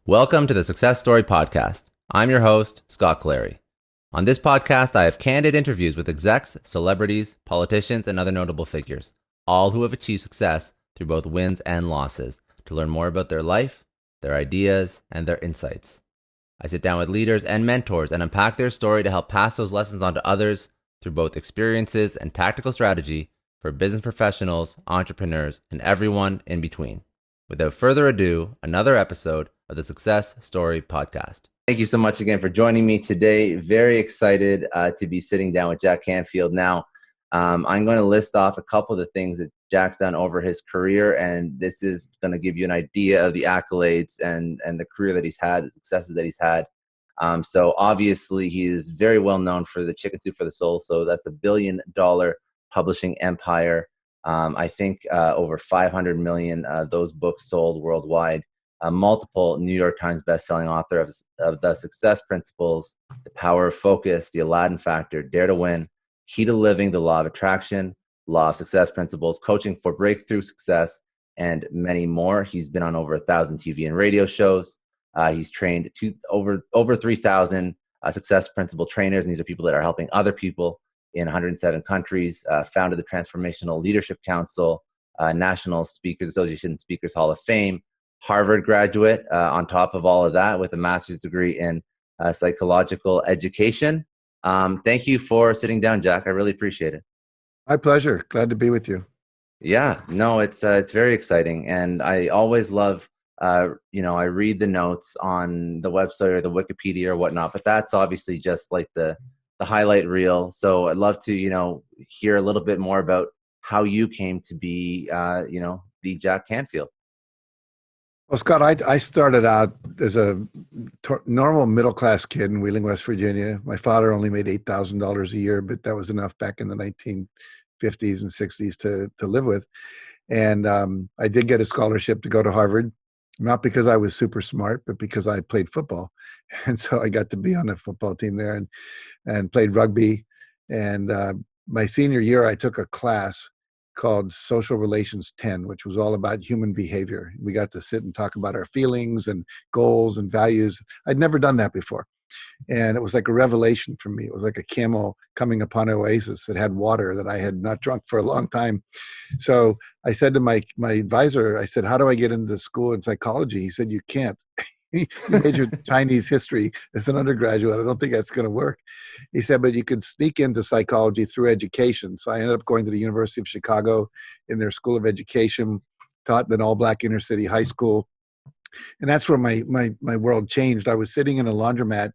Welcome to the Success Story Podcast. I'm your host, Scott Clary. On this podcast, I have candid interviews with execs, celebrities, politicians, and other notable figures, all who have achieved success through both wins and losses, to learn more about their life, their ideas, and their insights. I sit down with leaders and mentors and unpack their story to help pass those lessons on to others through both experiences and tactical strategy for business professionals, entrepreneurs, and everyone in between. Without further ado, another episode of the Success Story Podcast. Thank you so much again for joining me today. Very excited to be sitting down with Jack Canfield. Now, I'm going to list off a couple of the things that Jack's done over his career, and this is going to give you an idea of the accolades and the career that he's had, the successes that he's had. So obviously, he is very well known for the Chicken Soup for the Soul. So that's $1 billion publishing empire. I think over 500 million those books sold worldwide. Multiple New York Times bestselling author of The Success Principles, The Power of Focus, The Aladdin Factor, Dare to Win, Key to Living, The Law of Attraction, Law of Success Principles, Coaching for Breakthrough Success, and many more. He's been on over 1,000 TV and radio shows. He's trained over 3,000 success principle trainers, and these are people that are helping other people in 107 countries, founded the Transformational Leadership Council, National Speakers Association Speakers Hall of Fame, Harvard graduate on top of all of that with a master's degree in psychological education. Thank you for sitting down, Jack. I really appreciate it. My pleasure. Glad to be with you. Yeah, no, it's very exciting. And I always love, I read the notes on the website or the Wikipedia or whatnot, but that's obviously just like the highlight reel. So I'd love to, hear a little bit more about how you came to be, the Jack Canfield. Well, Scott, I started out as a normal middle-class kid in Wheeling, West Virginia. My father only made $8,000 a year, but that was enough back in the 1950s and 60s to live with. And I did get a scholarship to go to Harvard, not because I was super smart, but because I played football. And so I got to be on the football team there and played rugby. And my senior year, I took a class called Social Relations 10, which was all about human behavior. We got to sit and talk about our feelings and goals and values. I'd never done that before. And it was like a revelation for me. It was like a camel coming upon an oasis that had water that I had not drunk for a long time. So I said to my advisor, I said, how do I get into school in psychology? He said, you can't. You majored Chinese history as an undergraduate. I don't think that's going to work. He said, but you could sneak into psychology through education. So I ended up going to the University of Chicago in their School of Education, taught in an all-black inner city high school. And that's where my world changed. I was sitting in a laundromat,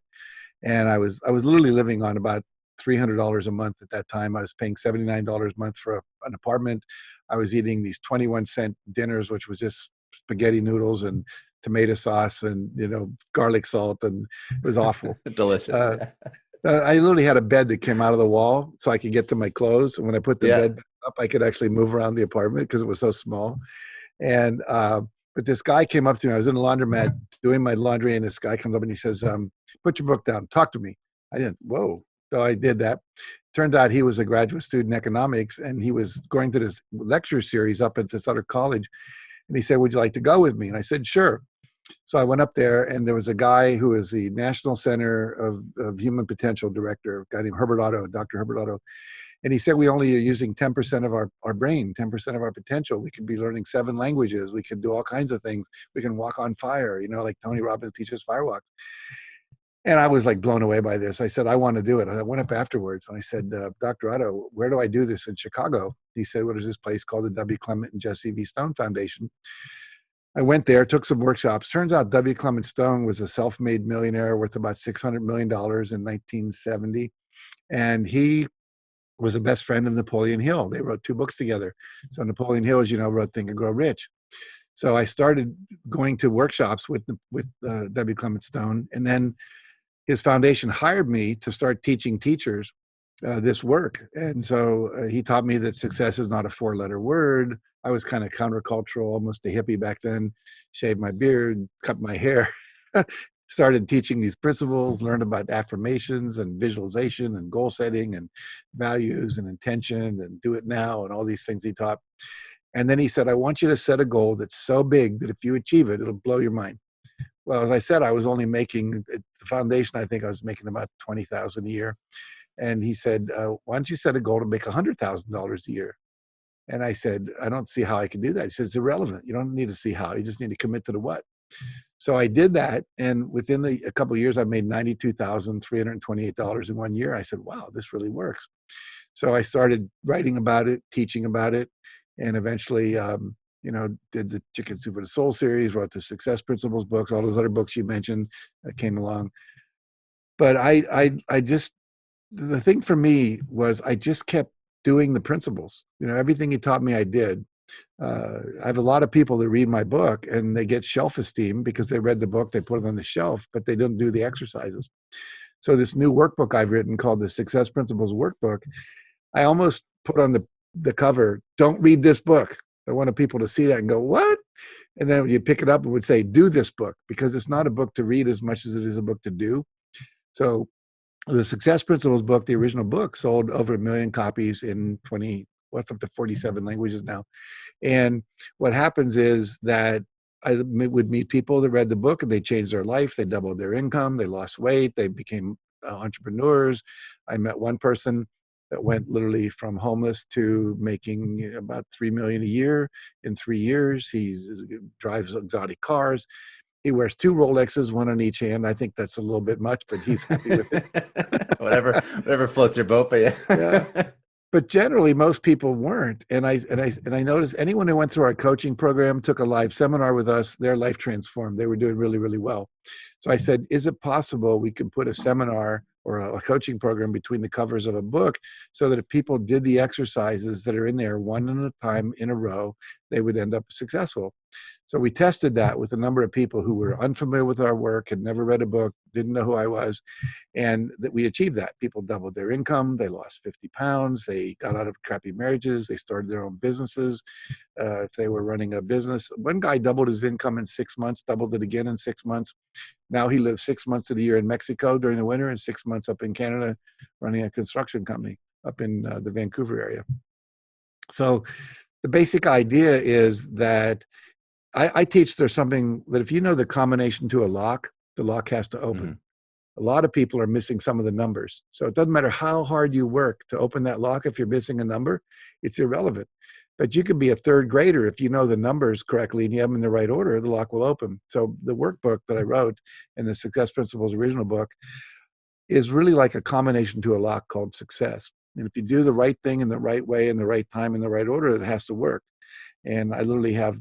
and I was literally living on about $300 a month at that time. I was paying $79 a month for an apartment. I was eating these 21-cent dinners, which was just spaghetti noodles and tomato sauce and garlic salt, and it was awful. Delicious. I literally had a bed that came out of the wall so I could get to my clothes. And when I put the bed back up, I could actually move around the apartment because it was so small. And but this guy came up to me. I was in a laundromat doing my laundry, and this guy comes up and he says, put your book down, talk to me. I didn't, whoa. So I did that. Turned out he was a graduate student in economics, and he was going to this lecture series up at this other college. And he said, would you like to go with me? And I said, sure. So I went up there, and there was a guy who was the National Center of Human Potential Director, a guy named Herbert Otto, Dr. Herbert Otto. And he said, we only are using 10% of our brain, 10% of our potential. We could be learning 7 languages. We can do all kinds of things. We can walk on fire, like Tony Robbins teaches firewalk. And I was like blown away by this. I said, I want to do it. I went up afterwards and I said, Dr. Otto, where do I do this in Chicago? He said, well, there's this place called the W. Clement and Jesse V. Stone Foundation. I went there, took some workshops. Turns out W. Clement Stone was a self-made millionaire worth about $600 million in 1970. And he was a best friend of Napoleon Hill. They wrote 2 books together. So Napoleon Hill, as you know, wrote Think and Grow Rich. So I started going to workshops with W. Clement Stone. And then his foundation hired me to start teaching teachers this work. And so he taught me that success is not a 4-letter word. I was kind of countercultural, almost a hippie back then, shaved my beard, cut my hair, started teaching these principles, learned about affirmations and visualization and goal setting and values and intention and do it now and all these things he taught. And then he said, I want you to set a goal that's so big that if you achieve it, it'll blow your mind. Well, as I said, I was only making at the foundation. I think I was making about 20,000 a year. And he said, "Why don't you set a goal to make $100,000 a year?" And I said, "I don't see how I can do that." He said, "It's irrelevant. You don't need to see how. You just need to commit to the what." So I did that, and within a couple of years, I made $92,328 in 1 year. I said, "Wow, this really works." So I started writing about it, teaching about it, and eventually, did the Chicken Soup for the Soul series, wrote the Success Principles books, all those other books you mentioned that came along. But I just, the thing for me was I just kept doing the principles. Everything he taught me, I did. I have a lot of people that read my book and they get shelf esteem because they read the book, they put it on the shelf, but they don't do the exercises. So this new workbook I've written called the Success Principles Workbook, I almost put on the cover, "Don't read this book." I wanted people to see that and go, "What?" And then when you pick it up, it would say, "Do this book," because it's not a book to read as much as it is a book to do. So the Success Principles book, the original book, sold over 1 million copies in what's up to 47 languages now. And what happens is that I would meet people that read the book and they changed their life. They doubled their income. They lost weight. They became entrepreneurs. I met one person that went literally from homeless to making about 3 million a year in 3 years. He drives exotic cars. He wears 2 Rolexes, one on each hand. I think that's a little bit much, but he's happy with it. whatever floats your boat, but yeah. Yeah. But generally, most people weren't. And I noticed anyone who went through our coaching program, took a live seminar with us, their life transformed. They were doing really, really well. So I said, is it possible we could put a seminar or a coaching program between the covers of a book so that if people did the exercises that are in there one at a time in a row, they would end up successful? So we tested that with a number of people who were unfamiliar with our work, had never read a book, didn't know who I was, and that we achieved that. People doubled their income, they lost 50 pounds, they got out of crappy marriages, they started their own businesses. If they were running a business, one guy doubled his income in 6 months, doubled it again in 6 months. Now he lives 6 months of the year in Mexico during the winter and 6 months up in Canada running a construction company up in the Vancouver area. So the basic idea is that I teach there's something that if you know the combination to a lock, the lock has to open. Mm-hmm. A lot of people are missing some of the numbers. So it doesn't matter how hard you work to open that lock. If you're missing a number, it's irrelevant. But you could be a third grader. If you know the numbers correctly and you have them in the right order, the lock will open. So the workbook that I wrote in the Success Principles original book is really like a combination to a lock called success. And if you do the right thing in the right way, in the right time, in the right order, it has to work. And I literally have,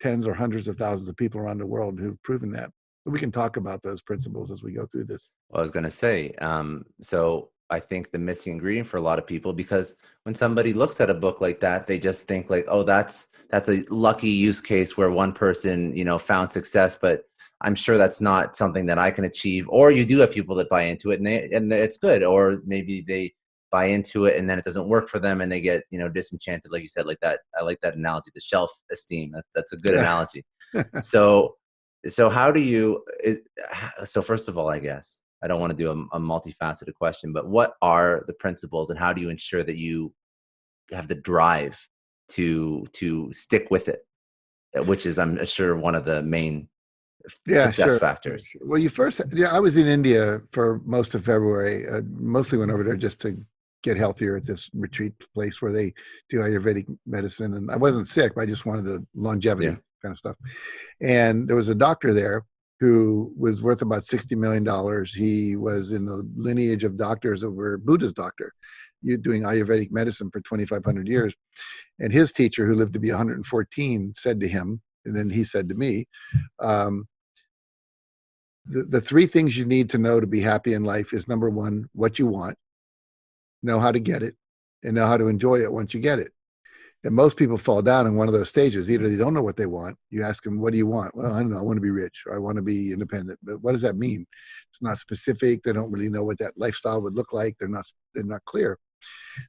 tens or hundreds of thousands of people around the world who've proven that. But we can talk about those principles as we go through this. Well, I was going to say, so I think the missing ingredient for a lot of people, because when somebody looks at a book like that, they just think like, oh, that's a lucky use case where one person, found success, but I'm sure that's not something that I can achieve. Or you do have people that buy into it and it's good, or maybe they buy into it and then it doesn't work for them and they get, disenchanted, like you said, like that. I like that analogy, the shelf esteem. That's a good analogy. So how do you, so first of all, I guess, I don't want to do a multifaceted question, but what are the principles and how do you ensure that you have the drive to stick with it, which is, I'm sure, one of the main success factors? Well, I was in India for most of February, mostly went over there just to get healthier at this retreat place where they do Ayurvedic medicine. And I wasn't sick, but I just wanted the longevity kind of stuff. And there was a doctor there who was worth about $60 million. He was in the lineage of doctors that were Buddha's doctor, doing Ayurvedic medicine for 2,500 years. And his teacher, who lived to be 114, said to him, and then he said to me, the 3 things you need to know to be happy in life is, number 1, what you want, know how to get it, and know how to enjoy it once you get it. And most people fall down in one of those stages. Either they don't know what they want. You ask them, what do you want? Well, I don't know. I want to be rich, or I want to be independent. But what does that mean? It's not specific. They don't really know what that lifestyle would look like. They're not clear.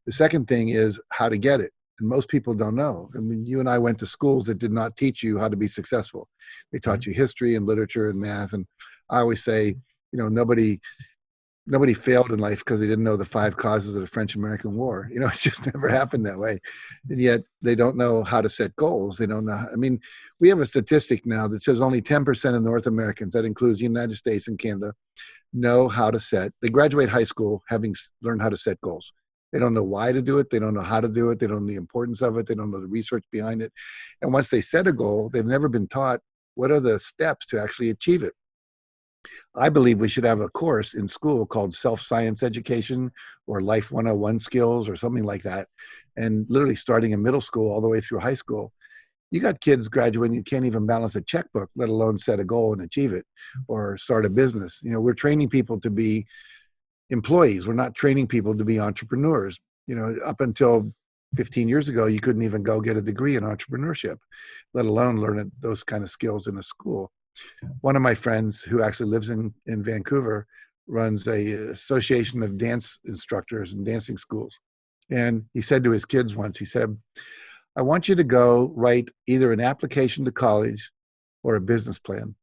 The second thing is how to get it. And most people don't know. I mean, you and I went to schools that did not teach you how to be successful. They taught you history and literature and math. And I always say, nobody nobody failed in life because they didn't know the 5 causes of the French-American War. You know, it just never happened that way. And yet they don't know how to set goals. They don't know. I mean, we have a statistic now that says only 10% of North Americans, that includes the United States and Canada, know how to set. They graduate high school having learned how to set goals. They don't know why to do it. They don't know how to do it. They don't know the importance of it. They don't know the research behind it. And once they set a goal, they've never been taught what are the steps to actually achieve it. I believe we should have a course in school called self-science education or life 101 skills or something like that. And literally starting in middle school all the way through high school. You got kids graduating, you can't even balance a checkbook, let alone set a goal and achieve it or start a business. You know, we're training people to be employees. We're not training people to be entrepreneurs. You know, up until 15 years ago, you couldn't even go get a degree in entrepreneurship, let alone learn those kind of skills in a school. One of my friends who actually lives in Vancouver runs a association of dance instructors and dancing schools. And he said to his kids once, he said, I want you to go write either an application to college or a business plan.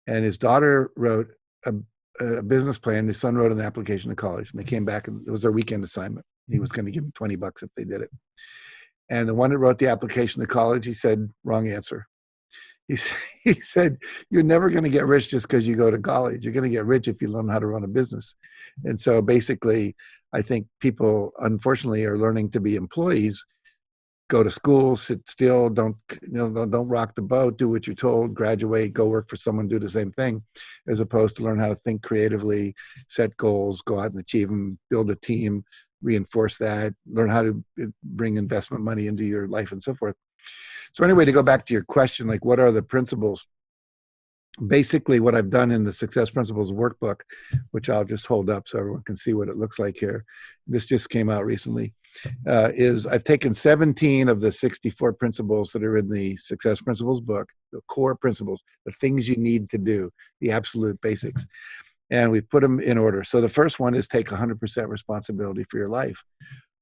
And his daughter wrote a business plan. His son wrote an application to college, and they came back, and it was their weekend assignment. He was going to give them $20 if they did it. And the one that wrote the application to college, he said, wrong answer. He said, you're never going to get rich just because you go to college. You're going to get rich if you learn how to run a business. And so basically, I think people, unfortunately, are learning to be employees. Go to school, sit still, don't rock the boat, do what you're told, graduate, go work for someone, do the same thing, as opposed to learn how to think creatively, set goals, go out and achieve them, build a team, reinforce that, learn how to bring investment money into your life and so forth. So anyway, to go back to your question, like what are the principles? Basically, what I've done in the Success Principles workbook, which I'll just hold up so everyone can see what it looks like here. This just came out recently. Is I've taken 17 of the 64 principles that are in the Success Principles book, the core principles, the things you need to do, the absolute basics, and we've put them in order. So the first one is take 100% responsibility for your life.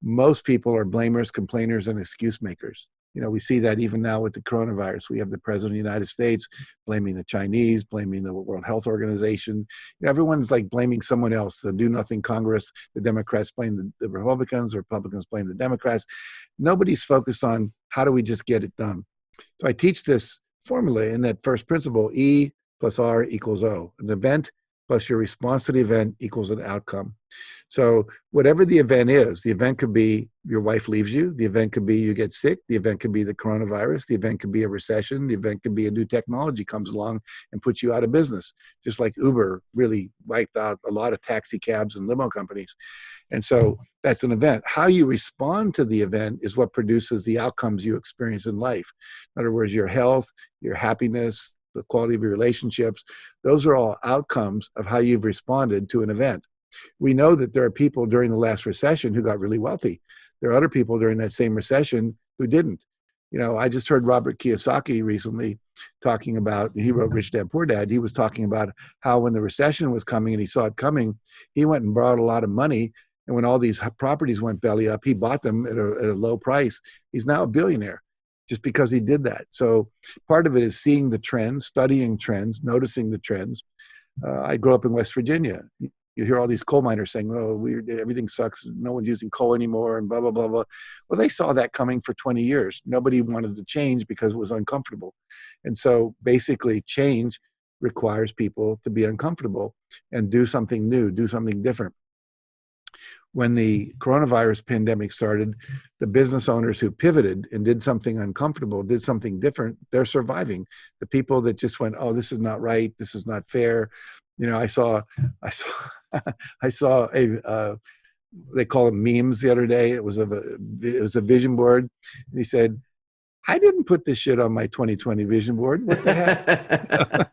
Most people are blamers, complainers, and excuse makers. You know, we see that even now with the coronavirus. We have the president of the United States blaming the Chinese, blaming the World Health Organization. You know, everyone's like blaming someone else. The do-nothing Congress, the Democrats blame the Republicans, the Republicans blame the Democrats. Nobody's focused on how do we just get it done. So I teach this formula in that first principle, E plus R equals O. An event plus your response to the event equals an outcome. So whatever the event could be your wife leaves you, the event could be you get sick, the event could be the coronavirus, the event could be a recession, the event could be a new technology comes along and puts you out of business, just like Uber really wiped out a lot of taxi cabs and limo companies. And so that's an event. How you respond to the event is what produces the outcomes you experience in life. In other words, your health, your happiness, the quality of your relationships, those are all outcomes of how you've responded to an event. We know that there are people during the last recession who got really wealthy. There are other people during that same recession who didn't. You know, I just heard Robert Kiyosaki recently talking about, he wrote Rich Dad Poor Dad. He was talking about how when the recession was coming and he saw it coming, he went and borrowed a lot of money. And when all these properties went belly up, he bought them at a low price. He's now a billionaire just because he did that. So part of it is seeing the trends, studying trends, noticing the trends. I grew up in West Virginia. You hear all these coal miners saying, oh, everything sucks. No one's using coal anymore and blah, blah, blah, blah. Well, they saw that coming for 20 years. Nobody wanted to change because it was uncomfortable. And so basically change requires people to be uncomfortable and do something new, do something different. When the coronavirus pandemic started, the business owners who pivoted and did something uncomfortable, did something different, they're surviving. The people that just went, oh, this is not right, this is not fair. You know, I saw they call them memes the other day. It was a vision board, and he said, I didn't put this shit on my 2020 vision board. What the heck?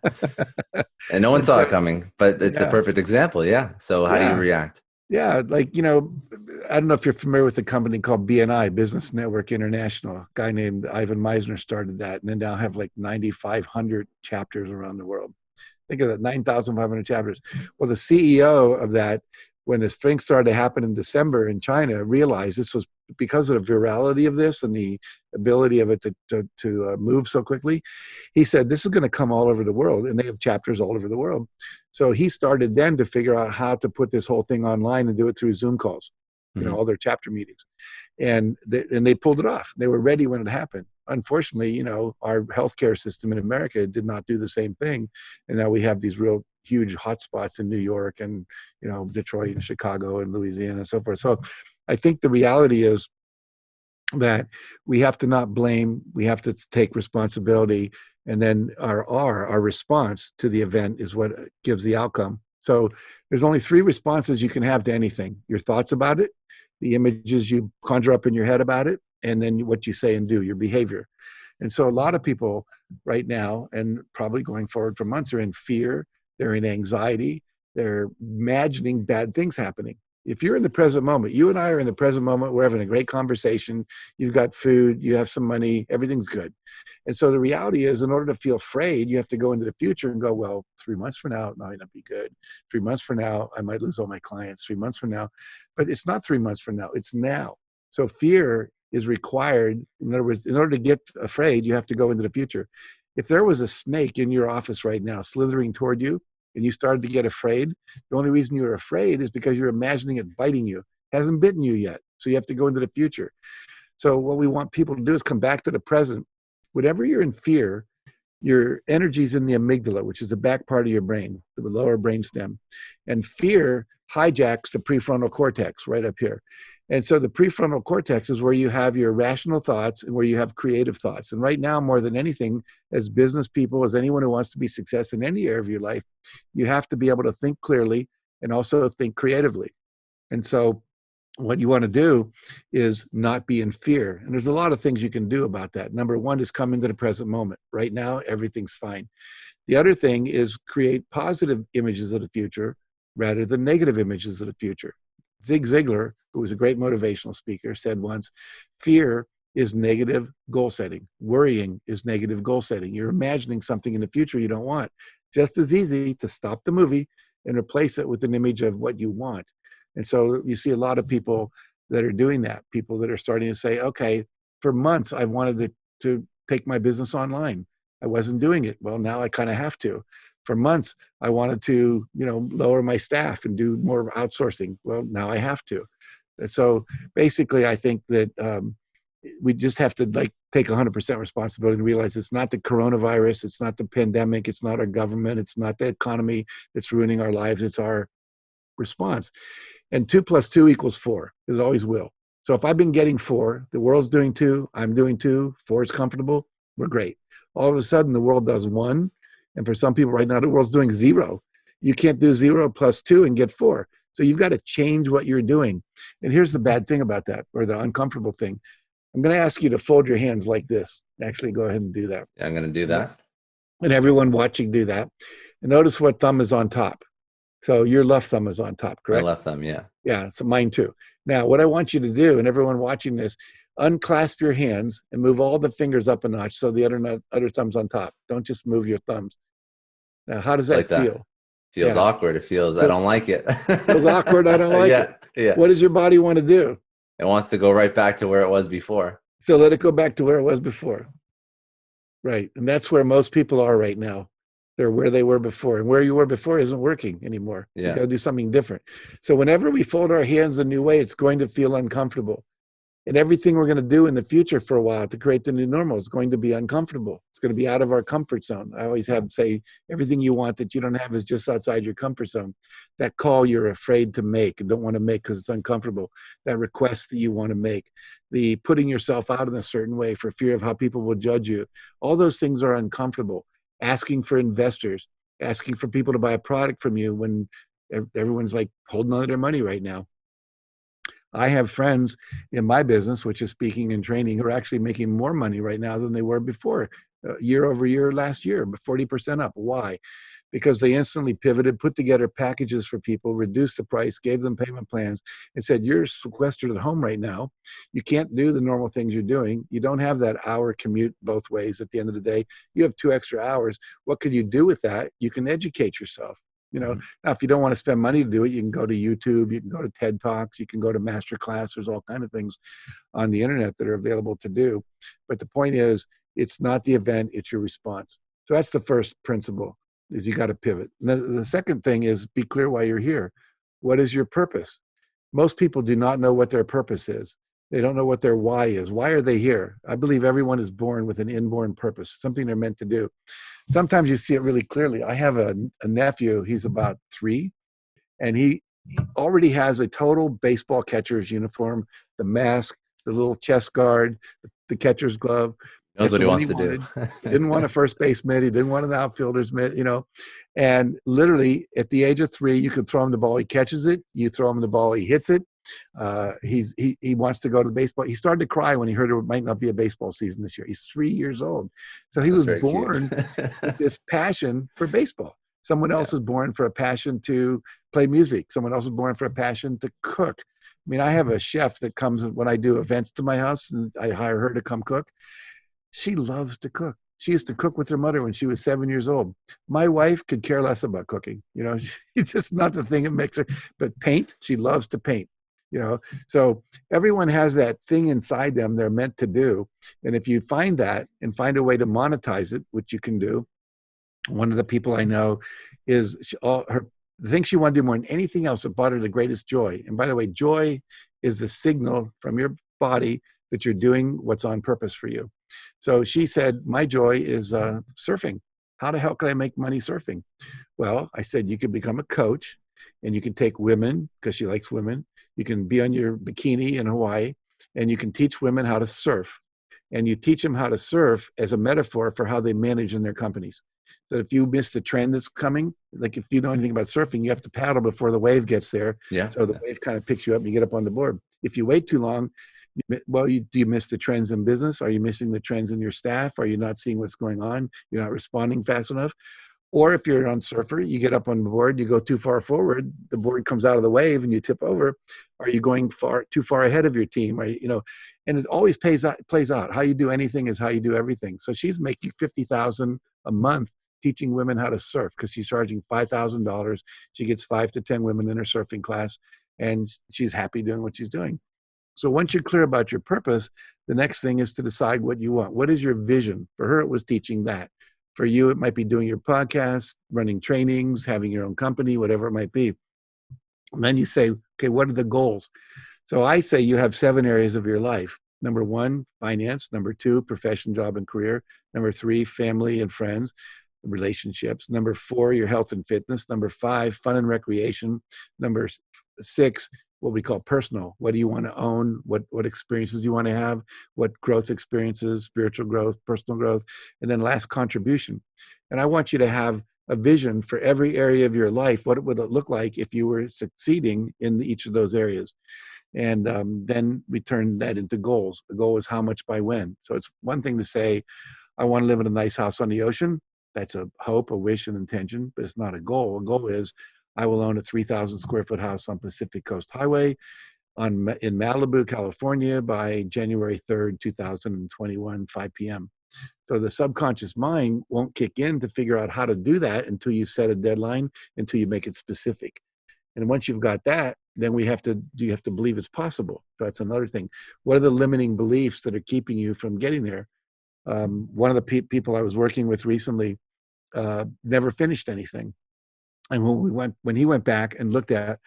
And no one saw it coming, but it's a perfect example. Yeah. So how do you react? Yeah, like, you know, I don't know if you're familiar with a company called BNI, Business Network International. A guy named Ivan Meisner started that, and then now have like 9,500 chapters around the world. Think of that, 9,500 chapters. Well, the CEO of that when this thing started to happen in December in China, realized this was because of the virality of this and the ability of it to move so quickly. He said, this is going to come all over the world, and they have chapters all over the world. So he started then to figure out how to put this whole thing online and do it through Zoom calls, all their chapter meetings. And they pulled it off. They were ready when it happened. Unfortunately, our healthcare system in America did not do the same thing. And now we have these real huge hotspots in New York and, Detroit and Chicago and Louisiana and so forth. So I think the reality is that we have to not blame, we have to take responsibility, and then our response to the event is what gives the outcome. So there's only 3 responses you can have to anything: your thoughts about it, the images you conjure up in your head about it, and then what you say and do, your behavior. And so a lot of people right now, and probably going forward for months, are in fear, they're in anxiety, they're imagining bad things happening. If you're in the present moment, you and I are in the present moment, we're having a great conversation, you've got food, you have some money, everything's good. And so the reality is, in order to feel afraid, you have to go into the future and go, well, 3 months from now, it might not be good. 3 months from now, I might lose all my clients. 3 months from now, but it's not 3 months from now, it's now. So fear is required. In other words, in order to get afraid, you have to go into the future. If there was a snake in your office right now slithering toward you, and you started to get afraid, the only reason you're afraid is because you're imagining it biting you. It hasn't bitten you yet. So you have to go into the future. So what we want people to do is come back to the present. Whatever you're in fear, your energy's in the amygdala, which is the back part of your brain, the lower brainstem. And fear hijacks the prefrontal cortex right up here. And so the prefrontal cortex is where you have your rational thoughts and where you have creative thoughts. And right now, more than anything, as business people, as anyone who wants to be success in any area of your life, you have to be able to think clearly and also think creatively. And so what you want to do is not be in fear. And there's a lot of things you can do about that. Number 1 is come into the present moment. Right now, everything's fine. The other thing is create positive images of the future rather than negative images of the future. Zig Ziglar, who was a great motivational speaker, said once, fear is negative goal setting. Worrying is negative goal setting. You're imagining something in the future you don't want. Just as easy to stop the movie and replace it with an image of what you want. And so you see a lot of people that are doing that, people that are starting to say, okay, for months I've wanted to take my business online. I wasn't doing it. Well, now I kind of have to. For months, I wanted to, lower my staff and do more outsourcing. Well, now I have to. And so basically, I think that we just have to take 100% responsibility and realize it's not the coronavirus, it's not the pandemic, it's not our government, it's not the economy that's ruining our lives, it's our response. And 2 + 2 = 4. It always will. So if I've been getting 4, the world's doing 2, I'm doing 2, 4 is comfortable, we're great. All of a sudden, the world does 1. And for some people right now, the world's doing 0. You can't do 0 + 2 and get 4. So you've got to change what you're doing. And here's the bad thing about that, or the uncomfortable thing. I'm going to ask you to fold your hands like this. Actually, go ahead and do that. Yeah, I'm going to do that. And everyone watching, do that. And notice what thumb is on top. So your left thumb is on top, correct? My left thumb, yeah. Yeah, so mine too. Now, what I want you to do, and everyone watching this, unclasp your hands and move all the fingers up a notch so the other thumb's on top. Don't just move your thumbs. Now, how does that feel? Feels awkward. It feels, I don't like it. Feels awkward. I don't like it. Yeah. What does your body want to do? It wants to go right back to where it was before. So let it go back to where it was before. Right. And that's where most people are right now. They're where they were before. And where you were before isn't working anymore. Yeah. You got to do something different. So whenever we fold our hands a new way, it's going to feel uncomfortable. And everything we're going to do in the future for a while to create the new normal is going to be uncomfortable. It's going to be out of our comfort zone. I always have to say, everything you want that you don't have is just outside your comfort zone. That call you're afraid to make and don't want to make because it's uncomfortable. That request that you want to make. The putting yourself out in a certain way for fear of how people will judge you. All those things are uncomfortable. Asking for investors, asking for people to buy a product from you when everyone's like holding on to their money right now. I have friends in my business, which is speaking and training, who are actually making more money right now than they were before, year over year last year, but 40% up. Why? Because they instantly pivoted, put together packages for people, reduced the price, gave them payment plans, and said, you're sequestered at home right now. You can't do the normal things you're doing. You don't have that hour commute both ways at the end of the day. You have 2 extra hours. What could you do with that? You can educate yourself. Now, if you don't want to spend money to do it, you can go to YouTube, you can go to TED Talks, you can go to master class. There's all kind of things on the internet that are available to do. But the point is, it's not the event, it's your response. So that's the first principle, is you got to pivot. And the second thing is, be clear why you're here. What is your purpose? Most people do not know what their purpose is. They don't know what their why is. Why are they here? I believe everyone is born with an inborn purpose, something they're meant to do. Sometimes you see it really clearly. I have a nephew, he's about 3, and he already has a total baseball catcher's uniform, the mask, the little chest guard, the catcher's glove. Knows That's what he the one wants to wanted. do. He didn't want a first base mitt. He didn't want an outfielder's mitt, And literally, at the age of 3, you can throw him the ball. He catches it. You throw him the ball. He hits it. He wants to go to the baseball. He started to cry when he heard there might not be a baseball season this year. He's 3 years old. So he That's was very born with this passion for baseball. Someone else was born for a passion to play music. Someone else was born for a passion to cook. I mean, I have a chef that comes when I do events to my house, and I hire her to come cook. She loves to cook. She used to cook with her mother when she was 7 years old. My wife could care less about cooking. It's just not the thing that makes her. But paint, she loves to paint. So everyone has that thing inside them they're meant to do. And if you find that and find a way to monetize it, which you can do, one of the people I know is the thing she wanted to do more than anything else that brought her the greatest joy. And by the way, joy is the signal from your body that you're doing what's on purpose for you. So she said, my joy is surfing. How the hell can I make money surfing? Well, I said, you could become a coach, and you can take women, because she likes women. You can be on your bikini in Hawaii, and you can teach women how to surf. And you teach them how to surf as a metaphor for how they manage in their companies. So if you miss the trend that's coming, like if you know anything about surfing, you have to paddle before the wave gets there. Yeah. So the wave kind of picks you up and you get up on the board. If you wait too long, do you miss the trends in business? Are you missing the trends in your staff? Are you not seeing what's going on? You're not responding fast enough? Or if you're on surfer, you get up on the board, you go too far forward, the board comes out of the wave and you tip over. Are you going too far ahead of your team? And it always plays out. How you do anything is how you do everything. So she's making $50,000 a month teaching women how to surf, because she's charging $5,000. She gets 5 to 10 women in her surfing class, and she's happy doing what she's doing. So once you're clear about your purpose, the next thing is to decide what you want. What is your vision? For her, it was teaching that. For you, it might be doing your podcast, running trainings, having your own company, whatever it might be. And then you say, okay, what are the goals? So I say you have 7 areas of your life. Number 1, finance. Number 2, profession, job, and career. Number 3, family and friends, relationships. Number 4, your health and fitness. Number 5, fun and recreation. Number 6, what we call personal. What do you want to own? What experiences you want to have? What growth experiences, spiritual growth, personal growth, and then last, contribution. And I want you to have a vision for every area of your life. What would it look like if you were succeeding in each of those areas? And then we turn that into goals. The goal is how much by when. So it's one thing to say, I want to live in a nice house on the ocean. That's a hope, a wish, an intention, but it's not a goal. A goal is, I will own a 3,000 square foot house on Pacific Coast Highway in Malibu, California by January 3rd, 2021, 5 p.m. So the subconscious mind won't kick in to figure out how to do that until you set a deadline, until you make it specific. And once you've got that, then you have to believe it's possible. So that's another thing. What are the limiting beliefs that are keeping you from getting there? One of the people I was working with recently never finished anything. And when he went back and looked at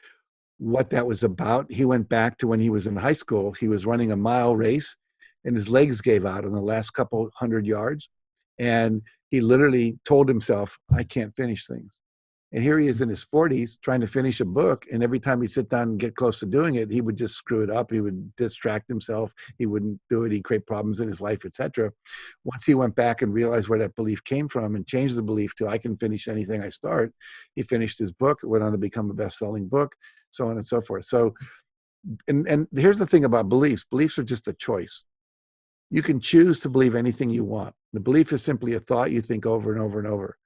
what that was about, he went back to when he was in high school. He was running a mile race, and his legs gave out in the last couple 100 yards. And he literally told himself, I can't finish things. And here he is in his 40s trying to finish a book. And every time he'd sit down and get close to doing it, he would just screw it up. He would distract himself. He wouldn't do it. He'd create problems in his life, etc. Once he went back and realized where that belief came from and changed the belief to, I can finish anything I start, he finished his book. It went on to become a best-selling book, so on and so forth. So, and here's the thing about beliefs. Beliefs are just a choice. You can choose to believe anything you want. The belief is simply a thought you think over and over and over.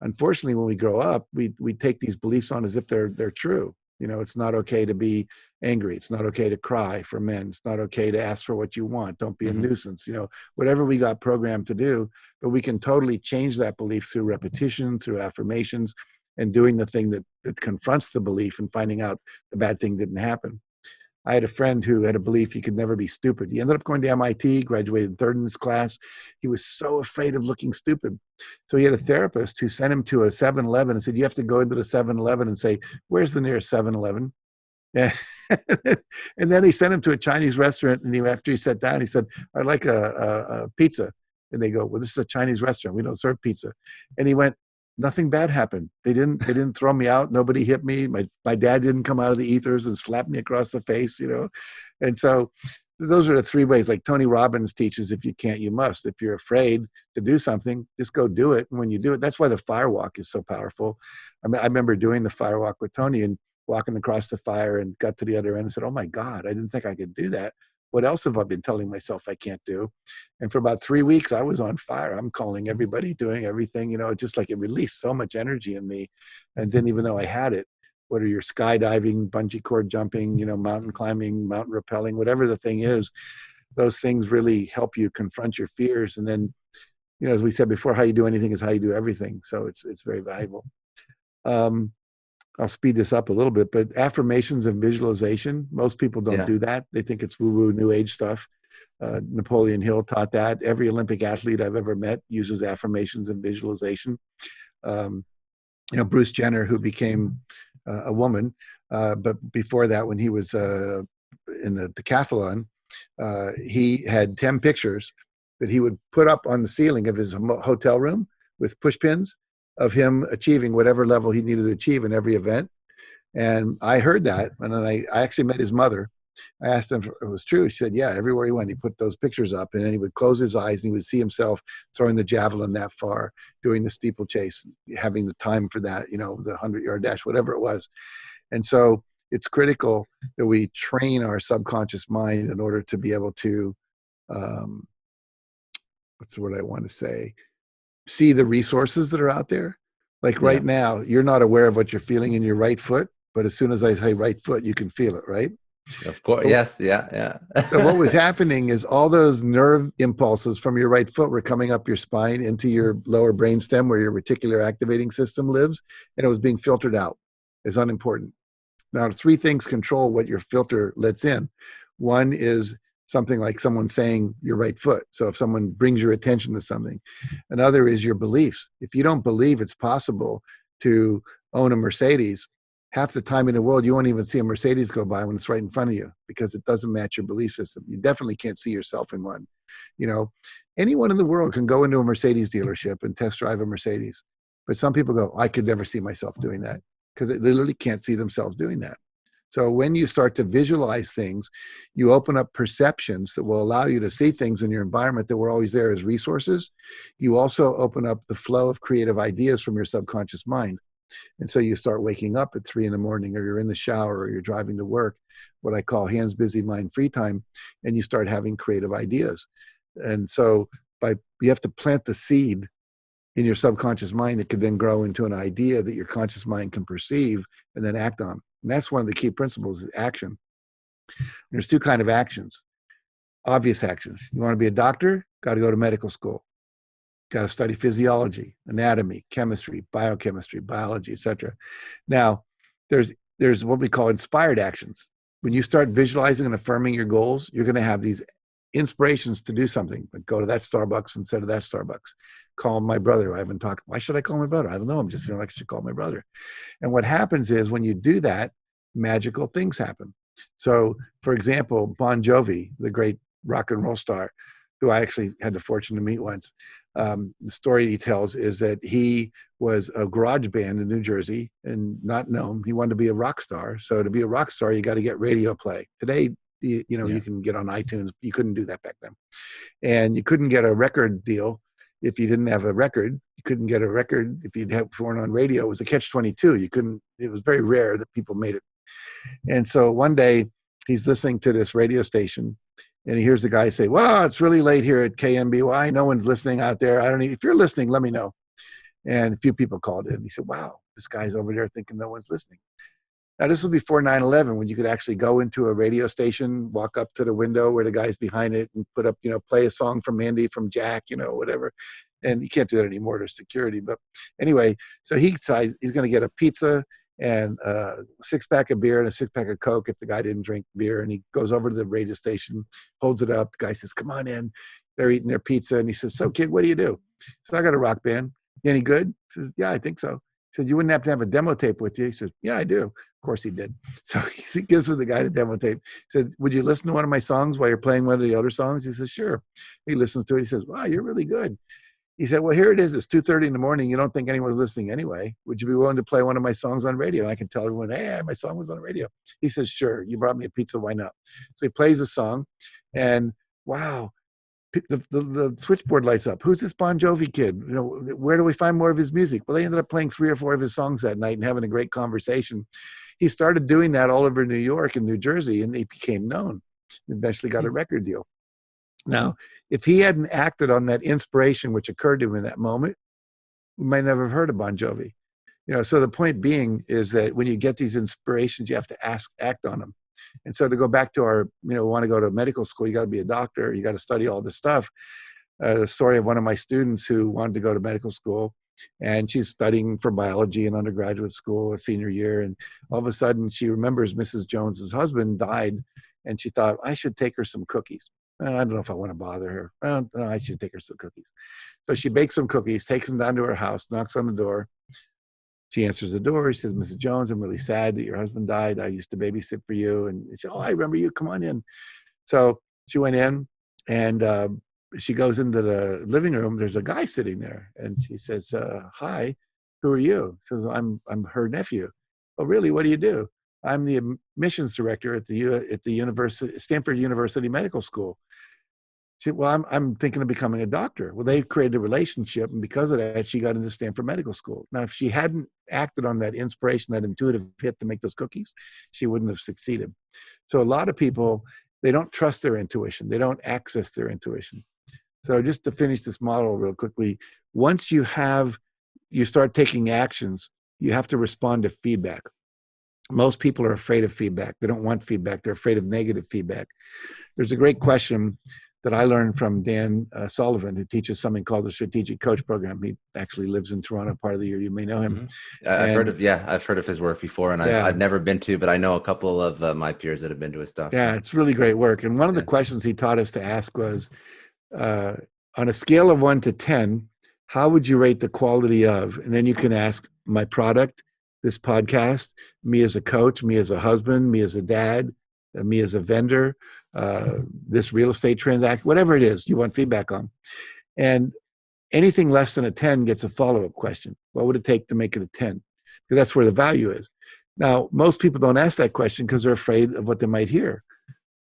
Unfortunately, when we grow up, we take these beliefs on as if they're true. It's not okay to be angry. It's not okay to cry for men. It's not okay to ask for what you want. Don't be a nuisance. Whatever we got programmed to do, but we can totally change that belief through repetition, through affirmations. and doing the thing that confronts the belief and finding out the bad thing didn't happen. I had a friend who had a belief he could never be stupid. He ended up going to MIT, graduated third in his class. He was so afraid of looking stupid. So he had a therapist who sent him to a 7-Eleven and said, you have to go into the 7-Eleven and say, where's the nearest 7-Eleven? Yeah. And then he sent him to a Chinese restaurant. And after he sat down, he said, I'd like a pizza. And they go, well, this is a Chinese restaurant. We don't serve pizza. And he went, nothing bad happened. They didn't throw me out. Nobody hit me. My dad didn't come out of the ethers and slap me across the face, And so those are the 3 ways. Like Tony Robbins teaches, if you can't, you must. If you're afraid to do something, just go do it. And when you do it, that's why the fire walk is so powerful. I remember doing the fire walk with Tony and walking across the fire and got to the other end and said, oh my God, I didn't think I could do that. What else have I been telling myself I can't do? And for about 3 weeks, I was on fire. I'm calling everybody, doing everything, just like it released so much energy in me and didn't even know I had it. Whether you're skydiving, bungee cord jumping, mountain climbing, mountain rappelling, whatever the thing is, those things really help you confront your fears. And then, as we said before, how you do anything is how you do everything. So it's very valuable. I'll speed this up a little bit, but affirmations and visualization, most people don't do that. They think it's woo-woo new age stuff. Napoleon Hill taught that. Every Olympic athlete I've ever met uses affirmations and visualization. Bruce Jenner, who became a woman, but before that, when he was in the decathlon, he had 10 pictures that he would put up on the ceiling of his hotel room with push pins of him achieving whatever level he needed to achieve in every event. And I heard that, and then I actually met his mother. I asked him if it was true. He said, yeah, everywhere he went, he put those pictures up, and then he would close his eyes and he would see himself throwing the javelin that far, doing the steeplechase, having the time for that, the 100-yard dash, whatever it was. And so it's critical that we train our subconscious mind in order to be able to, what's the word I want to say? See the resources that are out there. Like right now, you're not aware of what you're feeling in your right foot, but as soon as I say right foot, you can feel it, right? Of course. So, yes. Yeah. So what was happening is all those nerve impulses from your right foot were coming up your spine into your lower brainstem where your reticular activating system lives, and it was being filtered out as unimportant. Now, 3 things control what your filter lets in. One is something like someone saying your right foot. So if someone brings your attention to something. Another is your beliefs. If you don't believe it's possible to own a Mercedes, half the time in the world, you won't even see a Mercedes go by when it's right in front of you because it doesn't match your belief system. You definitely can't see yourself in one. Anyone in the world can go into a Mercedes dealership and test drive a Mercedes. But some people go, I could never see myself doing that because they literally can't see themselves doing that. So when you start to visualize things, you open up perceptions that will allow you to see things in your environment that were always there as resources. You also open up the flow of creative ideas from your subconscious mind. And so you start waking up at 3 a.m, or you're in the shower, or you're driving to work, what I call hands busy, mind free time, and you start having creative ideas. And so you have to plant the seed in your subconscious mind that could then grow into an idea that your conscious mind can perceive and then act on. And that's one of the key principles is action. There's 2 kinds of actions. Obvious actions. You want to be a doctor? Got to go to medical school. Got to study physiology, anatomy, chemistry, biochemistry, biology, etc. Now, there's what we call inspired actions. When you start visualizing and affirming your goals, you're going to have these inspirations to do something. Like go to that Starbucks instead of that Starbucks. Call my brother. I haven't talked. Why should I call my brother? I don't know. I'm just feeling like I should call my brother. And what happens is when you do that, magical things happen. So, for example, Bon Jovi, the great rock and roll star, who I actually had the fortune to meet once, the story he tells is that he was a garage band in New Jersey and not known. He wanted to be a rock star. So to be a rock star, you got to get radio play. Today, you can get on iTunes. You couldn't do that back then. And you couldn't get a record deal if you didn't have a record. You couldn't get a record if you weren't on radio. It was a catch-22. You couldn't. It was very rare that people made it. And so one day he's listening to this radio station and he hears the guy say, well, it's really late here at KMBY. No one's listening out there. If you're listening, let me know. And a few people called in. He said, wow, this guy's over there thinking no one's listening. Now, this was before 9/11, when you could actually go into a radio station, walk up to the window where the guy's behind it and put up, play a song from Andy, from Jack, whatever. And you can't do that anymore. There's security. But anyway, so he decides he's going to get a pizza and a 6-pack of beer and a 6-pack of Coke if the guy didn't drink beer. And he goes over to the radio station, holds it up. The guy says, come on in. They're eating their pizza. And he says, so kid, what do you do? So I got a rock band. Any good? He says, yeah, I think so. He said, you wouldn't have to have a demo tape with you. He says, yeah, I do. Of course he did. So he gives the guy the demo tape. He said, would you listen to one of my songs while you're playing one of the other songs? He says, sure. He listens to it. He says, wow, you're really good. He said, well, here it is. It's 2:30 in the morning. You don't think anyone's listening anyway. Would you be willing to play one of my songs on radio? And I can tell everyone, hey, my song was on the radio. He says, sure. You brought me a pizza. Why not? So he plays a song, and wow, the switchboard lights up. Who's this Bon Jovi kid? Where do we find more of his music? Well, they ended up playing 3 or 4 of his songs that night and having a great conversation. He started doing that all over New York and New Jersey, and he became known. Eventually got a record deal. Now, if he hadn't acted on that inspiration which occurred to him in that moment, we might never have heard of Bon Jovi. So the point being is that when you get these inspirations, you have to act on them. And so to go back to our, want to go to medical school, you got to be a doctor, you got to study all this stuff. The story of one of my students who wanted to go to medical school, and she's studying for biology in undergraduate school, her senior year. And all of a sudden she remembers Mrs. Jones's husband died, and she thought, I should take her some cookies. I don't know if I want to bother her. No, I should take her some cookies. So she bakes some cookies, takes them down to her house, knocks on the door. She answers the door. She says, Mrs. Jones, I'm really sad that your husband died. I used to babysit for you. And she said, oh, I remember you. Come on in. So she went in, and she goes into the living room. There's a guy sitting there. And she says, hi, who are you? She says, I'm her nephew. Oh, really? What do you do? I'm the admissions director at the university, Stanford University Medical School. She said, well, I'm thinking of becoming a doctor. Well, they created a relationship, and because of that, she got into Stanford Medical School. Now, if she hadn't acted on that inspiration, that intuitive hit to make those cookies, she wouldn't have succeeded. So a lot of people, they don't trust their intuition. They don't access their intuition. So just to finish this model real quickly, once you start taking actions, you have to respond to feedback. Most people are afraid of feedback. They don't want feedback. They're afraid of negative feedback. There's a great question that I learned from Dan Sullivan, who teaches something called the Strategic Coach Program. He actually lives in Toronto part of the year. You may know him. Mm-hmm. I've heard of his work before, and I've never been to, but I know a couple of my peers that have been to his stuff. Yeah, it's really great work. And one of the questions he taught us to ask was, on a scale of 1 to 10, how would you rate the quality of, and then you can ask my product, this podcast, me as a coach, me as a husband, me as a dad, me as a vendor, this real estate transaction, whatever it is you want feedback on. And anything less than a 10 gets a follow-up question. What would it take to make it a 10? Because that's where the value is. Now, most people don't ask that question because they're afraid of what they might hear.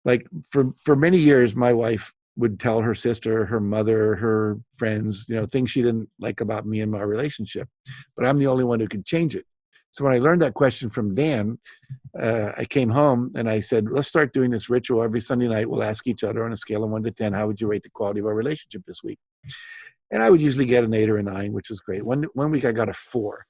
Like for many years, my wife would tell her sister, her mother, her friends, things she didn't like about me and my relationship. But I'm the only one who could change it. So when I learned that question from Dan, I came home and I said, let's start doing this ritual. Every Sunday night, we'll ask each other on a scale of 1 to 10, how would you rate the quality of our relationship this week? And I would usually get an 8 or a 9, which is great. One week I got a 4.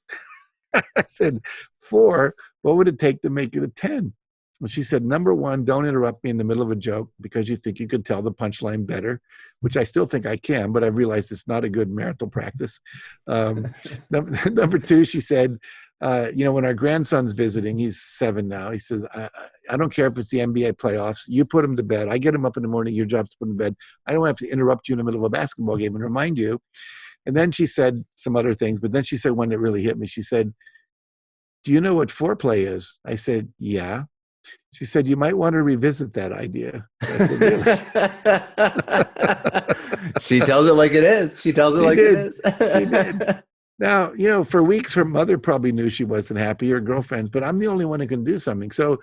I said, 4, what would it take to make it a 10? And she said, number 1, don't interrupt me in the middle of a joke because you think you can tell the punchline better, which I still think I can, but I realized it's not a good marital practice. Number 2, she said, when our grandson's visiting, he's 7 now, he says, I don't care if it's the NBA playoffs, you put him to bed. I get him up in the morning, your job's to put him to bed. I don't have to interrupt you in the middle of a basketball game and remind you. And then she said some other things, but then she said one that really hit me. She said, do you know what foreplay is? I said, yeah. She said, you might want to revisit that idea. I said, really? She tells it like it is. She tells it like it is. She did. Now, for weeks, her mother probably knew she wasn't happy, her girlfriends, but I'm the only one who can do something. So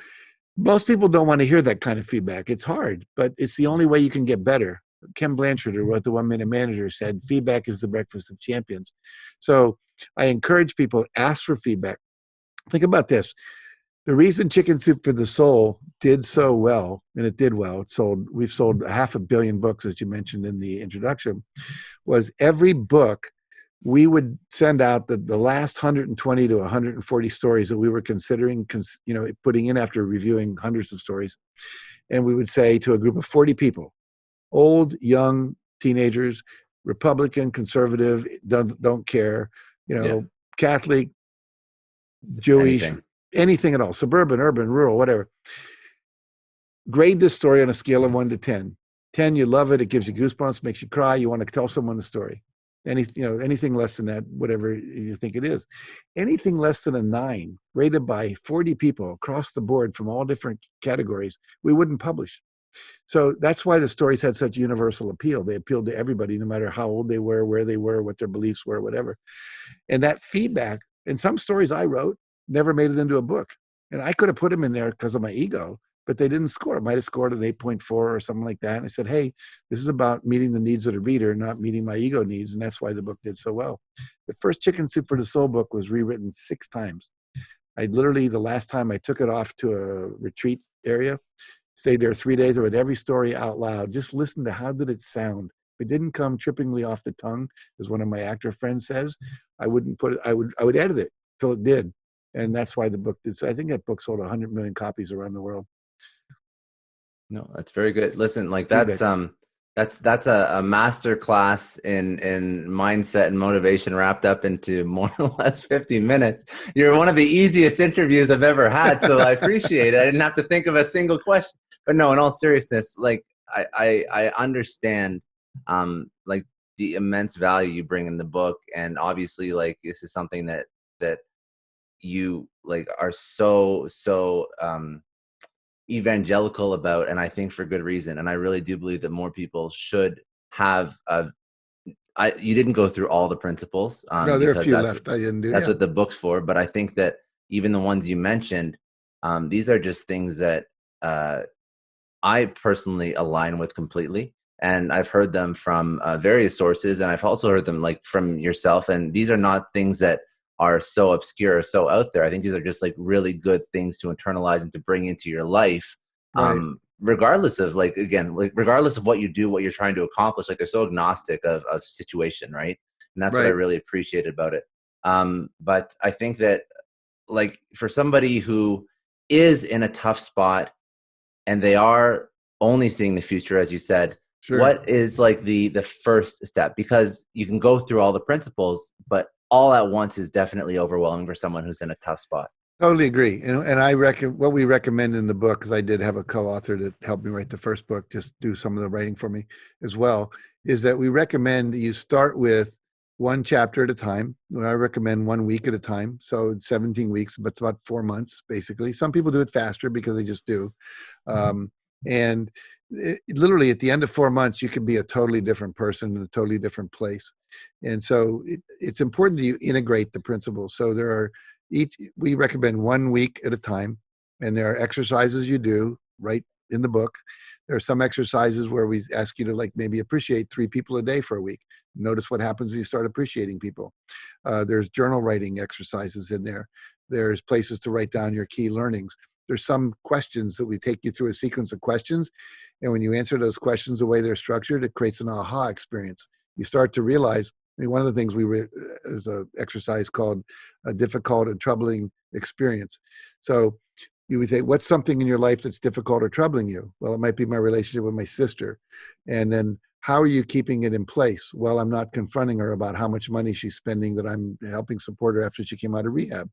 most people don't want to hear that kind of feedback. It's hard, but it's the only way you can get better. Ken Blanchard, who wrote The 1 Minute Manager, said, feedback is the breakfast of champions. So I encourage people to ask for feedback. Think about this. The reason Chicken Soup for the Soul did so well, and it did well, we've sold 500 million books, as you mentioned in the introduction, was every book we would send out the last 120 to 140 stories that we were considering, putting in after reviewing hundreds of stories. And we would say to a group of 40 people, old, young, teenagers, Republican, conservative, don't care, Yeah. Catholic, Jewish, Anything. anything at all, suburban, urban, rural, whatever. Grade this story on a scale of 1 to 10. 10, you love it. It gives you goosebumps, makes you cry. You want to tell someone the story. Anything less than that, whatever you think it is. Anything less than a 9, rated by 40 people across the board from all different categories, we wouldn't publish. So that's why the stories had such universal appeal. They appealed to everybody, no matter how old they were, where they were, what their beliefs were, whatever. And that feedback, and some stories I wrote never made it into a book. And I could have put them in there because of my ego, but they didn't score. It might have scored an 8.4 or something like that. And I said, hey, this is about meeting the needs of the reader, not meeting my ego needs. And that's why the book did so well. The first Chicken Soup for the Soul book was rewritten 6 times. I literally, the last time I took it off to a retreat area, stayed there 3 days. I read every story out loud. Just listen to how did it sound. If it didn't come trippingly off the tongue, as one of my actor friends says, I wouldn't put it. I would edit it till it did, and that's why the book did. So I think that book sold 100 million copies around the world. No, that's very good. Listen, like that's a master class in mindset and motivation wrapped up into more or less 50 minutes. You're one of the easiest interviews I've ever had, so I appreciate it. I didn't have to think of a single question. But no, in all seriousness, like I understand like the immense value you bring in the book, and obviously like this is something that you like are so evangelical about, and I think for good reason. And I really do believe that more people should have you didn't go through all the principles No, there are a because few left I didn't do. that's what the book's for. But I think that even the ones you mentioned, these are just things that I personally align with completely. And I've heard them from various sources, and I've also heard them like from yourself. And these are not things that are so obscure or so out there. I think these are just like really good things to internalize and to bring into your life, Right. regardless of like, again, like regardless of what you do, what you're trying to accomplish. Like they're so agnostic of situation, right? And that's what I Right. really appreciated about it. But I think that like for somebody who is in a tough spot and they are only seeing the future, as you said, Sure. what is like the first step? Because you can go through all the principles, but all at once is definitely overwhelming for someone who's in a tough spot. Totally agree. And I reckon what we recommend in the book, because I did have a co-author that helped me write the first book, just do some of the writing for me as well, is that we recommend you start with one chapter at a time. I recommend 1 week at a time. So it's 17 weeks, but it's about 4 months, basically. Some people do it faster because they just do. And literally at the end of 4 months, you can be a totally different person in a totally different place. And so it's important that you integrate the principles. So we recommend 1 week at a time, and there are exercises you do right in the book. There are some exercises where we ask you to like maybe appreciate 3 people a day for a week. Notice what happens when you start appreciating people. There's journal writing exercises in there. There's places to write down your key learnings. There's some questions that we take you through a sequence of questions. And when you answer those questions the way they're structured, it creates an aha experience. You start to realize, I mean, one of the things there's an exercise called a difficult and troubling experience. So you would say, what's something in your life that's difficult or troubling you? Well, it might be my relationship with my sister. And then how are you keeping it in place? Well, I'm not confronting her about how much money she's spending that I'm helping support her after she came out of rehab.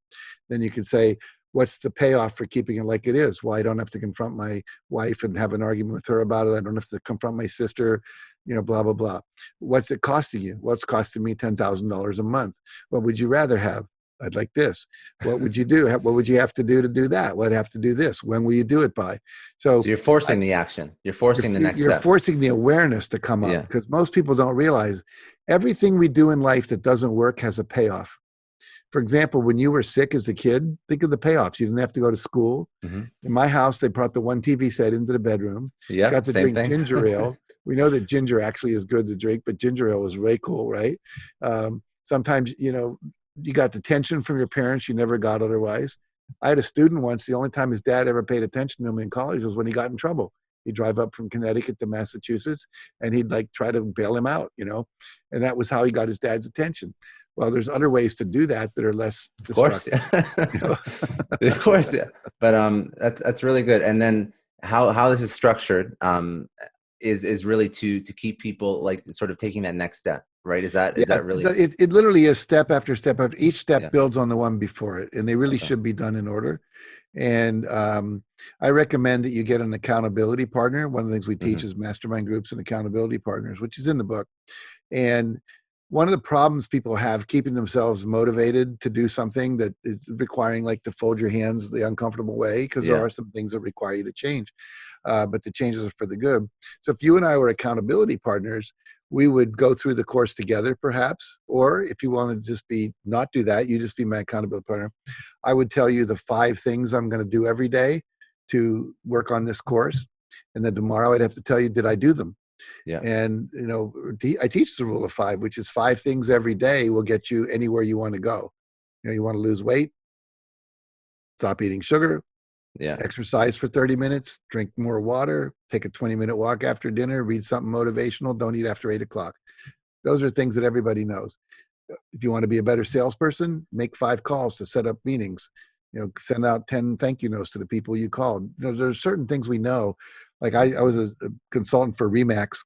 Then you can say, what's the payoff for keeping it like it is? Well, I don't have to confront my wife and have an argument with her about it. I don't have to confront my sister, blah, blah, blah. What's it costing you? Well, it's costing me $10,000 a month. What would you rather have? I'd like this. What would you do? What would you have to do that? Well, I'd have to do this. When will you do it by? So you're forcing the action. You're forcing the next you're step. forcing the awareness to come up, because most people don't realize everything we do in life that doesn't work has a payoff. For example, when you were sick as a kid, think of the payoffs. You didn't have to go to school. Mm-hmm. In my house, they brought the one TV set into the bedroom. Yeah, got to same drink thing. ginger ale. We know that ginger actually is good to drink, but ginger ale was way cool, right? Sometimes, you got the attention from your parents you never got otherwise. I had a student once, the only time his dad ever paid attention to him in college was when he got in trouble. He'd drive up from Connecticut to Massachusetts, and he'd like try to bail him out, and that was how he got his dad's attention. Well, there's other ways to do that are less destructive. Of course, yeah. Of course, yeah. But that's really good. And then how this is structured is really to keep people like sort of taking that next step, right? Is that really? It literally is step after step after each step builds on the one before it, and they really should be done in order. And I recommend that you get an accountability partner. One of the things we teach is mastermind groups and accountability partners, which is in the book. And one of the problems people have keeping themselves motivated to do something that is requiring like to fold your hands the uncomfortable way, because there are some things that require you to change, but the changes are for the good. So if you and I were accountability partners, we would go through the course together perhaps, or if you want to just not do that, you just be my accountability partner. I would tell you the 5 things I'm going to do every day to work on this course. And then tomorrow I'd have to tell you, did I do them? Yeah. And, I teach the rule of 5, which is 5 things every day will get you anywhere you want to go. You want to lose weight, stop eating sugar, exercise for 30 minutes, drink more water, take a 20-minute walk after dinner, read something motivational, don't eat after 8 o'clock. Those are things that everybody knows. If you want to be a better salesperson, make 5 calls to set up meetings. Send out 10 thank you notes to the people you called. There are certain things we know. Like I was a consultant for Remax.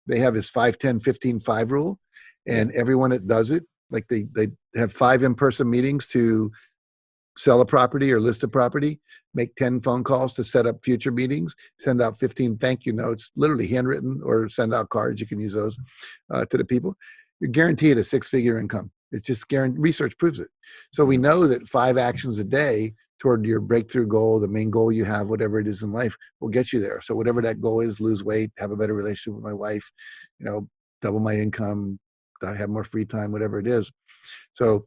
They have this 5-10-15-5 rule, and everyone that does it, like they have 5 in-person meetings to sell a property or list a property, make 10 phone calls to set up future meetings, send out 15 thank you notes, literally handwritten, or send out cards. You can use those to the people. You're guaranteed a 6-figure income. It's just guaranteed. Research proves it. So we know that 5 actions a day toward your breakthrough goal, the main goal you have, whatever it is in life, will get you there. So whatever that goal is, lose weight, have a better relationship with my wife, double my income, have more free time, whatever it is. So,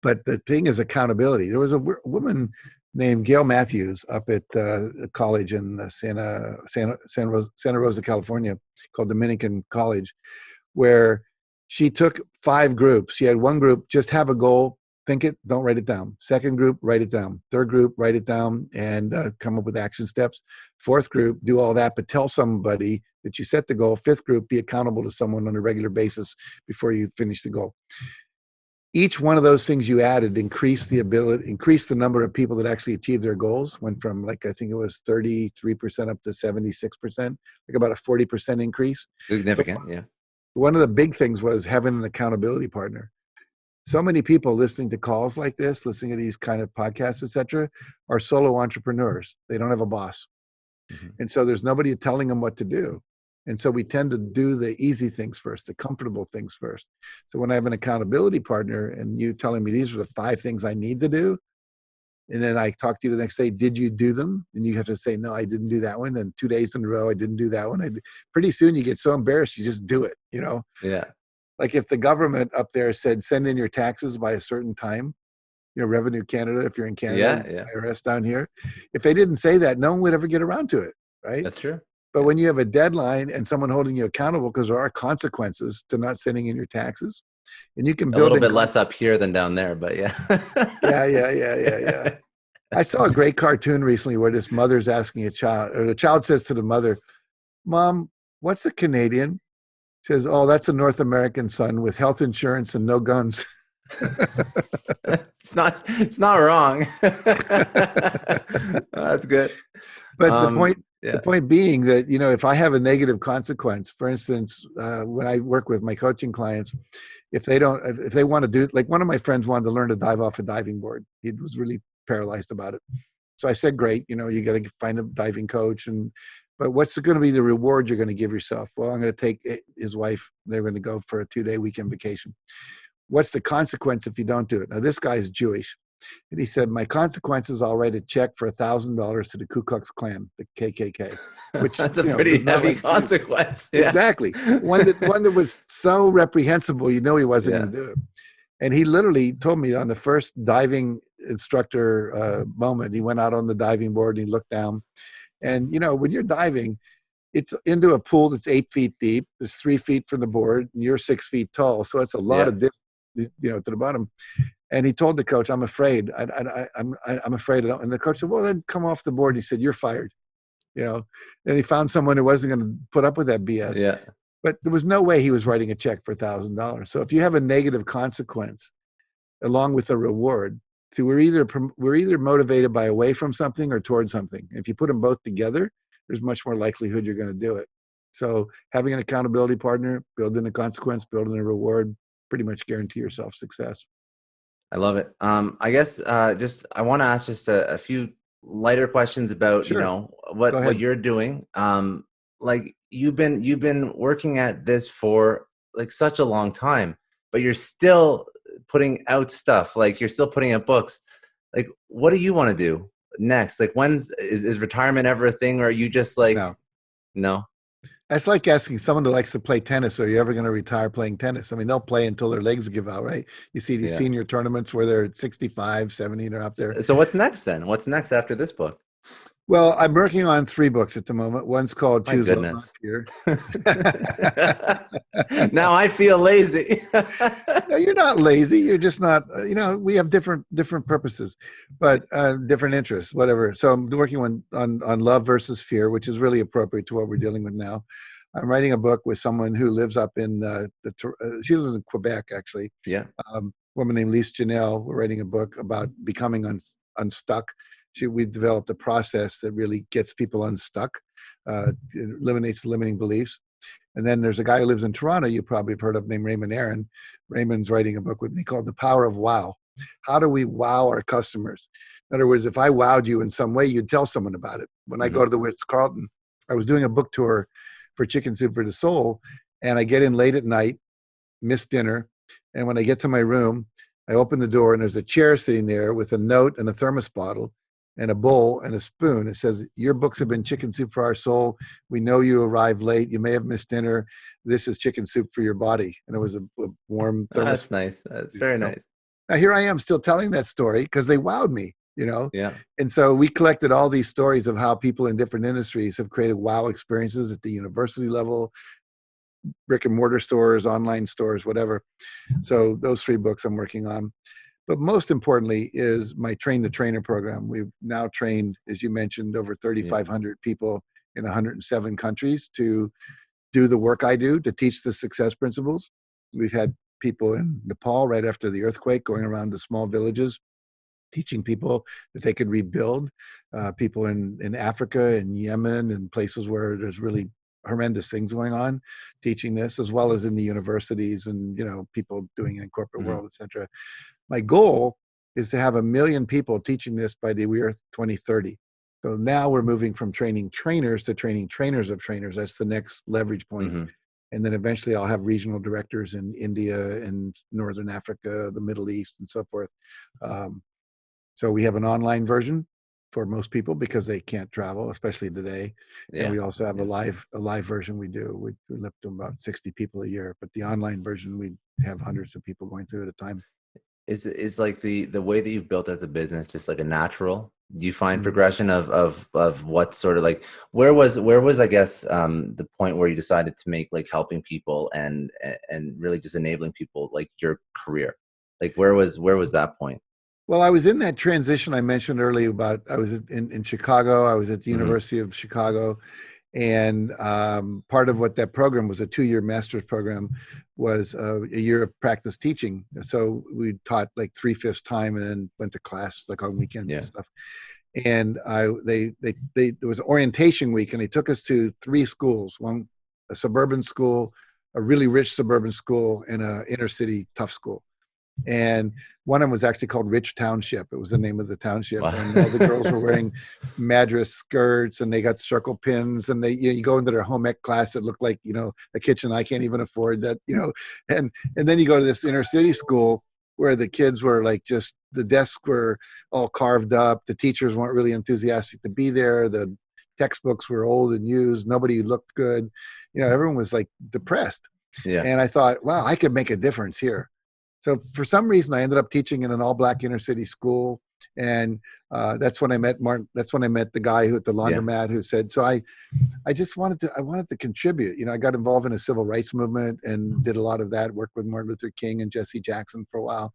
but the thing is accountability. There was a woman named Gail Matthews up at a college in Santa Rosa, California, called Dominican College, where she took 5 groups. She had one group, just have a goal, think it, don't write it down. Second group, write it down. Third group, write it down and come up with action steps. Fourth group, do all that, but tell somebody that you set the goal. Fifth group, be accountable to someone on a regular basis before you finish the goal. Each one of those things you added increased the number of people that actually achieved their goals. Went from I think it was 33% up to 76%, like about a 40% increase. Significant, yeah. One of the big things was having an accountability partner. So many people listening to calls like this, listening to these kind of podcasts, etc., are solo entrepreneurs. They don't have a boss. And so there's nobody telling them what to do. And so we tend to do the easy things first, the comfortable things first. So when I have an accountability partner and you telling me these are the 5 things I need to do, and then I talk to you the next day, did you do them? And you have to say, no, I didn't do that one. Then 2 days in a row, I didn't do that one. Pretty soon you get so embarrassed, you just do it, Yeah. Like if the government up there said, send in your taxes by a certain time, Revenue Canada, if you're in Canada, IRS down here, if they didn't say that, no one would ever get around to it, right? That's true. But when you have a deadline and someone holding you accountable, because there are consequences to not sending in your taxes, and you can build a little bit less up here than down there, but yeah. Yeah. I saw a great cartoon recently where this mother's asking a child, or the child says to the mother, Mom, what's a Canadian? Says, oh, that's a North American son with health insurance and no guns. It's not wrong. That's good. But the point being that, if I have a negative consequence, for instance, when I work with my coaching clients, if they want to do, like one of my friends wanted to learn to dive off a diving board. He was really paralyzed about it. So I said, great, you got to find a diving coach. But what's going to be the reward you're going to give yourself? Well, I'm going to take his wife. They're going to go for a 2-day weekend vacation. What's the consequence if you don't do it? Now, this guy's Jewish. And he said, my consequence is I'll write a check for $1,000 to the Ku Klux Klan, the KKK. Which that's a pretty heavy consequence. Yeah. Exactly. One that was so reprehensible, he wasn't going to do it. And he literally told me on the first diving instructor moment, he went out on the diving board and he looked down. And, when you're diving, it's into a pool that's 8 feet deep. There's 3 feet from the board, and you're 6 feet tall. So it's a lot of distance, to the bottom. And he told the coach, I'm afraid. I'm afraid. And the coach said, well, then come off the board. He said, you're fired. and he found someone who wasn't going to put up with that BS. Yeah. But there was no way he was writing a check for $1,000. So if you have a negative consequence along with a reward, so we're either motivated by away from something or towards something. If you put them both together, there's much more likelihood you're going to do it. So having an accountability partner, building a consequence, building a reward, pretty much guarantee yourself success. I love it. I guess I want to ask just a few lighter questions about Sure. what you're doing. Like you've been working at this for like such a long time, but you're still putting out stuff. Like you're still putting out books. Like what do you want to do next? Like is retirement ever a thing, or are you just like no? It's like asking someone who likes to play tennis, are you ever going to retire playing tennis? I mean, they'll play until their legs give out, right? You see these senior tournaments where they're 65, 70, and they're up there. So what's next then? What's next after this book? Well, I'm working on 3 books at the moment. One's called Choose Love, Not Fear. Now I feel lazy. No, you're not lazy. You're just not, we have different purposes, but different interests, whatever. So I'm working on love versus fear, which is really appropriate to what we're dealing with now. I'm writing a book with someone who lives up in she lives in Quebec, actually. Yeah. Woman named Lise Janelle. We're writing a book about becoming unstuck. We developed a process that really gets people unstuck, eliminates limiting beliefs. And then there's a guy who lives in Toronto, you probably have heard of, named Raymond Aaron. Raymond's writing a book with me called The Power of Wow. How do we wow our customers? In other words, if I wowed you in some way, you'd tell someone about it. When I go to the Ritz-Carlton, I was doing a book tour for Chicken Soup for the Soul, and I get in late at night, miss dinner, and when I get to my room, I open the door and there's a chair sitting there with a note and a thermos bottle and a bowl and a spoon. It says, your books have been Chicken Soup for Our Soul. We know you arrived late. You may have missed dinner. This is chicken soup for your body. And it was a warm thermos. That's nice. That's very nice. Now here I am still telling that story because they wowed me, Yeah. And so we collected all these stories of how people in different industries have created wow experiences at the university level, brick and mortar stores, online stores, whatever. So those 3 books I'm working on. But most importantly is my Train the Trainer program. We've now trained, as you mentioned, over 3,500 people in 107 countries to do the work I do, to teach the success principles. We've had people in Nepal right after the earthquake going around to small villages, teaching people that they could rebuild, people in Africa and Yemen and places where there's really horrendous things going on, teaching this, as well as in the universities and, people doing it in corporate world, et cetera. My goal is to have 1 million people teaching this by the year 2030. So now we're moving from training trainers to training trainers of trainers. That's the next leverage point. And then eventually I'll have regional directors in India and Northern Africa, the Middle East, and so forth. So we have an online version for most people because they can't travel, especially today. Yeah. And we also have a live version we do. We lift to about 60 people a year, but the online version, we have hundreds of people going through at a time. Is like the way that you've built out the business just like a natural? Do you find progression of what sort of like where was I guess the point where you decided to make like helping people and really just enabling people like your career? Like where was that point? Well, I was in that transition I mentioned earlier about I was in Chicago. I was at the University of Chicago. And part of what that program was, a 2-year master's program, was a year of practice teaching. So we taught like 3/5 time and then went to class like on weekends and stuff. And there was orientation week, and they took us to 3 schools: one, a suburban school, a really rich suburban school, and a inner city tough school. And one of them was actually called Rich Township. It was the name of the township. Wow. And all the girls were wearing Madras skirts, and they got circle pins, and you go into their home ec class that looked like, a kitchen I can't even afford that, and then you go to this inner city school where the kids were like, just the desks were all carved up. The teachers weren't really enthusiastic to be there. The textbooks were old and used. Nobody looked good. Everyone was like depressed. Yeah. And I thought, wow, I could make a difference here. So for some reason, I ended up teaching in an all-black inner city school, and that's when I met Martin. That's when I met the guy who at the laundromat who said, "So I just wanted to contribute." I got involved in a civil rights movement and did a lot of that. Worked with Martin Luther King and Jesse Jackson for a while,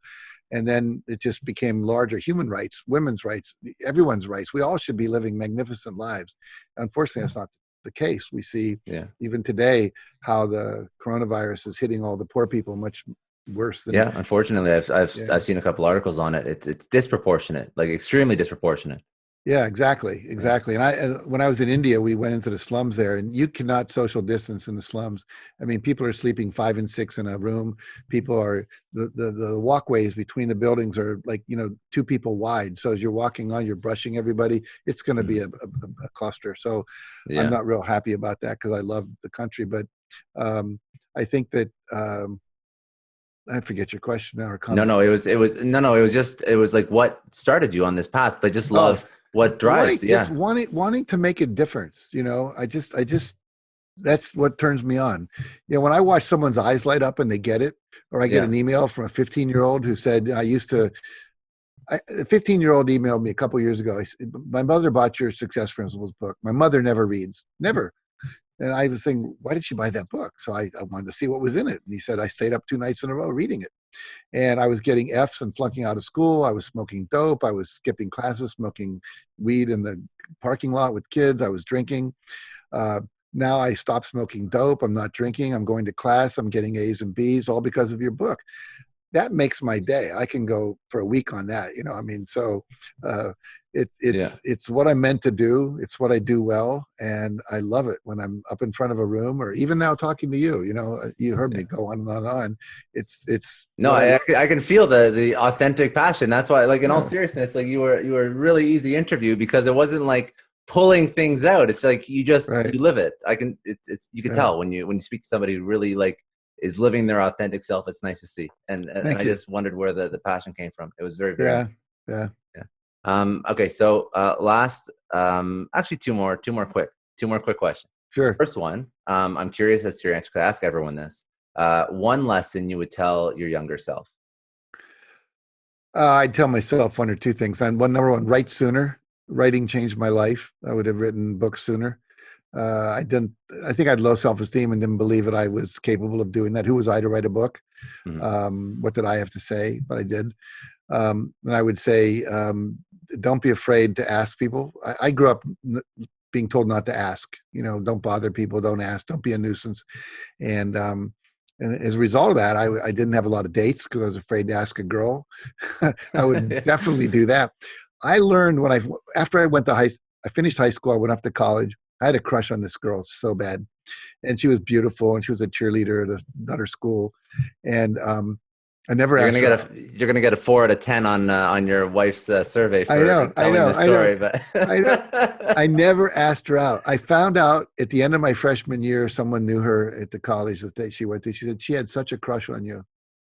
And then it just became larger. Human rights, women's rights, everyone's rights. We all should be living magnificent lives. Unfortunately, that's not the case. We see even today how the coronavirus is hitting all the poor people much worse than. Yeah, unfortunately, I've seen a couple articles on it. It's disproportionate, like extremely disproportionate. Yeah, exactly. And when I was in India, we went into the slums there, and you cannot social distance in the slums. I mean, people are sleeping 5 and 6 in a room. People are the walkways between the buildings are like 2 people wide. So as you're walking on, you're brushing everybody. It's going to be a cluster. So I'm not real happy about that because I love the country, but I think that. I forget your question now or comment. No, it was like what started you on this path. I just love what drives. Wanting to make a difference. I just that's what turns me on. When I watch someone's eyes light up and they get it, or I get an email from a 15-year-old who said, a 15-year-old emailed me a couple years ago. My mother bought your Success Principles book. My mother never reads, never. And I was thinking, why did she buy that book? So I wanted to see what was in it. And he said, I stayed up 2 nights in a row reading it. And I was getting F's and flunking out of school. I was smoking dope. I was skipping classes, smoking weed in the parking lot with kids. I was drinking. Now I stopped smoking dope. I'm not drinking. I'm going to class. I'm getting A's and B's, all because of your book. That makes my day. I can go for a week on that. So it's what I'm meant to do. It's what I do well. And I love it when I'm up in front of a room, or even now talking to you. You heard me go on and on and on. It's no, I can feel the authentic passion. That's why, like, in all seriousness, like you were a really easy interview because it wasn't like pulling things out. It's like you just you live it. You can tell when you speak to somebody who really like is living their authentic self. It's nice to see. And I just wondered where the passion came from. It was very, very yeah. Okay. So, last, actually two more quick questions. Sure. First one, I'm curious as to your answer. 'Cause I ask everyone this, one lesson you would tell your younger self. I'd tell myself 1 or 2 things. Number one, write sooner. Writing changed my life. I would have written books sooner. I think I had low self-esteem and didn't believe that I was capable of doing that. Who was I to write a book? What did I have to say? But I did. And I would say, don't be afraid to ask people. I grew up being told not to ask, don't bother people, don't ask, don't be a nuisance. And as a result of that, I didn't have a lot of dates because I was afraid to ask a girl. I would definitely do that. I learned after I finished high school, I went off to college. I had a crush on this girl so bad, and she was beautiful, and she was a cheerleader at another school. And I never asked her. You're gonna get a 4 out of 10 on your wife's survey for telling the story. But I never asked her out. I found out at the end of my freshman year, someone knew her at the college that she went to. She said she had such a crush on you.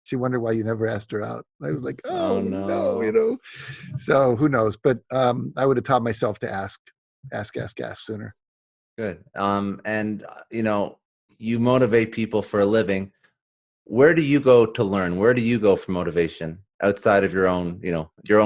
She wondered why you never asked her out. I was like, oh no. So who knows? But I would have taught myself to ask sooner. Good. And you motivate people for a living. Where do you go to learn? Where do you go for motivation outside of your own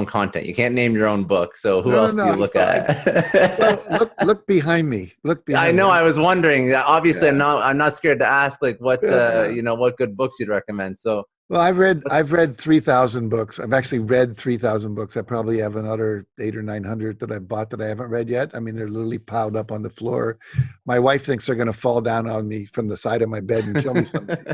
content? You can't name your own book. So who else do you look at? Well, look behind me. I know. I was wondering. Obviously, I'm not scared to ask like what what good books you'd recommend. So. Well, I've read 3,000 books. I've actually read 3,000 books. I probably have another 800 or 900 that I bought that I haven't read yet. I mean, they're literally piled up on the floor. My wife thinks they're going to fall down on me from the side of my bed and show me something.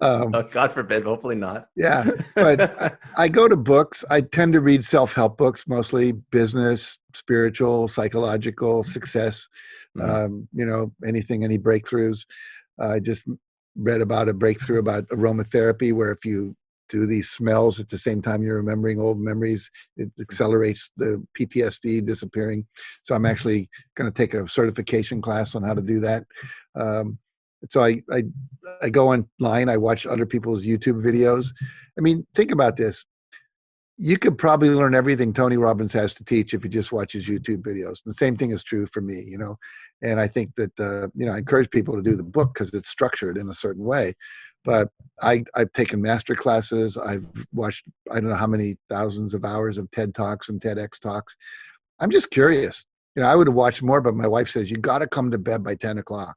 God forbid. Hopefully not. Yeah, but I go to books. I tend to read self-help books, mostly business, spiritual, psychological, success. Anything, any breakthroughs. I just read about a breakthrough about aromatherapy, where if you do these smells at the same time you're remembering old memories, it accelerates the PTSD disappearing. So I'm actually going to take a certification class on how to do that. So I go online, I watch other people's YouTube videos. I mean, think about this. You could probably learn everything Tony Robbins has to teach if you just watch his YouTube videos. The same thing is true for me, and I think that, I encourage people to do the book because it's structured in a certain way. But I've taken master classes. I've watched, I don't know how many thousands of hours of TED Talks and TEDx Talks. I'm just curious. I would have watched more, but my wife says, you got to come to bed by 10 o'clock.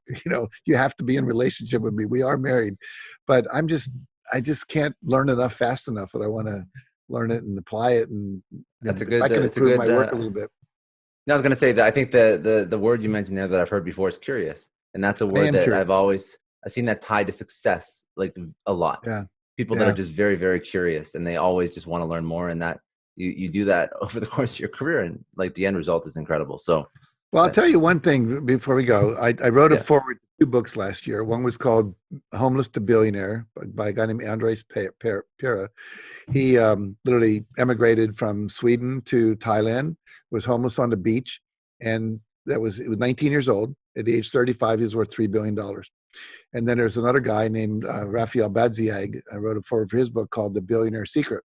You have to be in relationship with me. We are married, but I just can't learn enough fast enough that I want to learn it and apply it, and That's a if I good, can it's a improve good, my work a little bit. no, I was going to say that I think the word you mentioned there that I've heard before is curious. And that's a I word am that curious. I've seen that tied to success, like a lot. Yeah, People that are yeah. just very, very curious and they always just want to learn more. And that you do that over the course of your career, and like the end result is incredible. So, Well, I'll tell you one thing before we go. I wrote a yeah. forward to 2 books last year. One was called Homeless to Billionaire by a guy named Andres Pera. He literally emigrated from Sweden to Thailand, was homeless on the beach, and it was 19 years old. At age 35, he was worth $3 billion. And then there's another guy named Raphael Badziag. I wrote a forward for his book called The Billionaire Secret.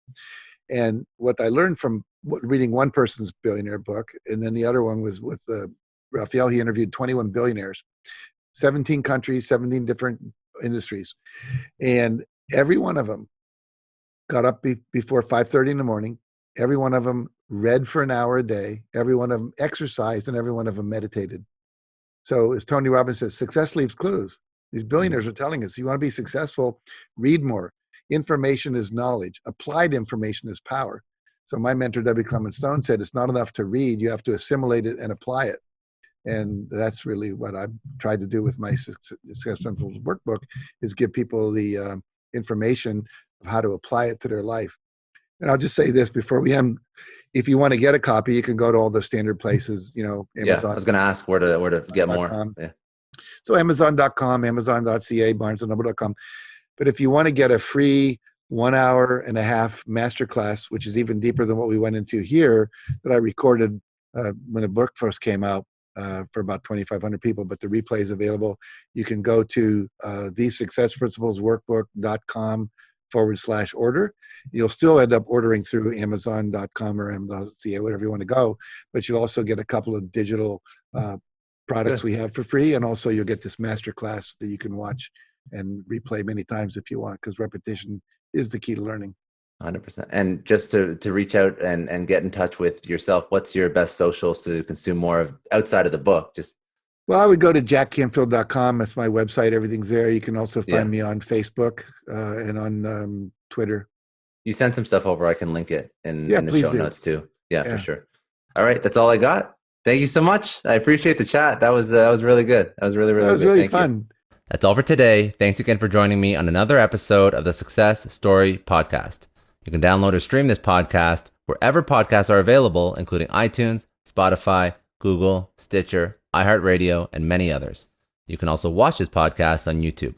And what I learned from reading one person's billionaire book, and then the other one was with Raphael. He interviewed 21 billionaires, 17 countries, 17 different industries. And every one of them got up before 5:30 in the morning. Every one of them read for an hour a day. Every one of them exercised, and every one of them meditated. So as Tony Robbins says, success leaves clues. These billionaires are telling us, you want to be successful, read more. Information is knowledge. Applied information is power. So my mentor, W. Clement Stone, said it's not enough to read. You have to assimilate it and apply it. And that's really what I've tried to do with my Success Principles workbook, is give people the information of how to apply it to their life. And I'll just say this before we end. If you want to get a copy, you can go to all the standard places, Amazon. Yeah, I was going to ask where to get more. Yeah. So Amazon.com, Amazon.ca, BarnesandNoble.com. But if you want to get a free 1.5 hour masterclass, which is even deeper than what we went into here, that I recorded when the book first came out for about 2,500 people, but the replay is available. You can go to thesuccessprinciplesworkbook.com/order. You'll still end up ordering through Amazon.com or Amazon.ca, whatever you want to go, but you'll also get a couple of digital products we have for free, and also you'll get this masterclass that you can watch and replay many times if you want, because repetition is the key to learning. 100%. And just to reach out and get in touch with yourself, what's your best socials to consume more of outside of the book? Well, I would go to jackcanfield.com. That's my website. Everything's there. You can also find me on Facebook and on Twitter. You send some stuff over. I can link it in the show notes too. Yeah, for sure. All right. That's all I got. Thank you so much. I appreciate the chat. That was really good. That was really fun. That's all for today. Thanks again for joining me on another episode of the Success Story Podcast. You can download or stream this podcast wherever podcasts are available, including iTunes, Spotify, Google, Stitcher, iHeartRadio, and many others. You can also watch this podcast on YouTube.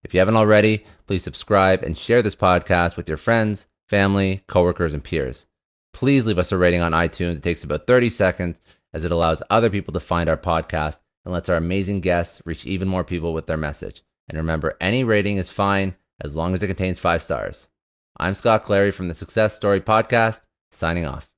If you haven't already, please subscribe and share this podcast with your friends, family, coworkers, and peers. Please leave us a rating on iTunes. It takes about 30 seconds, as it allows other people to find our podcast and lets our amazing guests reach even more people with their message. And remember, any rating is fine as long as it contains 5 stars. I'm Scott Clary from the Success Story Podcast, signing off.